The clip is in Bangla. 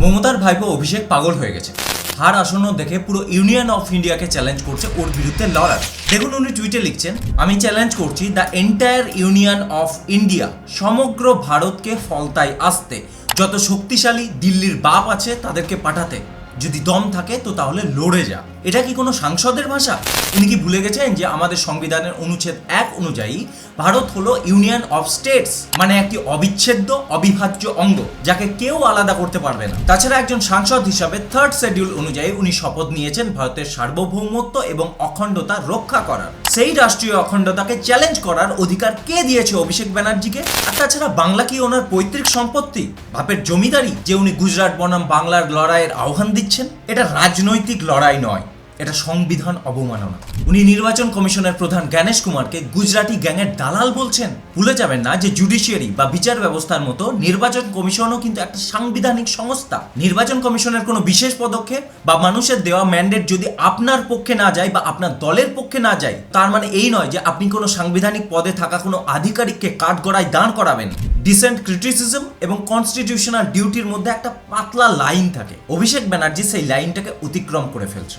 মমতার ভাইপো অভিষেক পাগল হয়ে গেছে। হার আসন্ন দেখে পুরো ইউনিয়ন অফ ইন্ডিয়াকে চ্যালেঞ্জ করছে ওর বিরুদ্ধে লড়ার। দেখুন উনি টুইটে লিখছেন, আমি চ্যালেঞ্জ করছি the entire union of India, সমগ্র ভারতকে ফলতায় আসতে, যত শক্তিশালী দিল্লির বাপ আছে তাদেরকে পাঠাতে, যদি দম থাকে তো তাহলে লড়ে যা। এটা কি কোনো সাংসদের ভাষা? উনি কি ভুলে গেছেন যে আমাদের সংবিধানের অনুচ্ছেদ 1 অনুযায়ী ভারত হলো ইউনিয়ন অফ স্টেটস, মানে একটি অবিচ্ছেদ্য অবিভাজ্য অঙ্গ যাকে কেউ আলাদা করতে পারবে না। তাছাড়া একজন সাংসদ হিসাবে 3rd শিডিউল অনুযায়ী উনি শপথ নিয়েছেন ভারতের সার্বভৌমত্ব এবং অখণ্ডতা রক্ষা করার। সেই রাষ্ট্রীয় অখণ্ডতাকে চ্যালেঞ্জ করার অধিকার কে দিয়েছে অভিষেক ব্যানার্জিকে? আর তাছাড়া বাংলা কি ওনার পৈতৃক সম্পত্তি, বাপের জমিদারি, যে উনি গুজরাট বনাম বাংলার লড়াইয়ের আহ্বান দিচ্ছেন? এটা রাজনৈতিক লড়াই নয়, এটা সংবিধান অবমাননা। উনি নির্বাচন কমিশনের প্রধান জ্ঞানেশ কুমারকে গুজরাটি গ্যাংয়ের দালাল বলছেন। ভুলে যাবেন না যে জুডিশিয়ারি বা বিচার ব্যবস্থার মতো নির্বাচন কমিশনও কিন্তু একটা সাংবিধানিক সংস্থা। নির্বাচন কমিশনের কোনো বিশেষ পদক্ষেপ বা মানুষের দেওয়া ম্যান্ডেট যদি আপনার পক্ষে না যায় বা আপনার দলের পক্ষে না যায়, তার মানে এই নয় যে আপনি কোনো সাংবিধানিক পদে থাকা কোনো আধিকারিককে কাঠগড়ায় দাঁড় করাবেন। ডিসেন্ট ক্রিটিসিজম এবং কনস্টিটিউশনাল ডিউটির মধ্যে একটা পাতলা লাইন থাকে। অভিষেক ব্যানার্জি সেই লাইনটাকে অতিক্রম করে ফেলছে।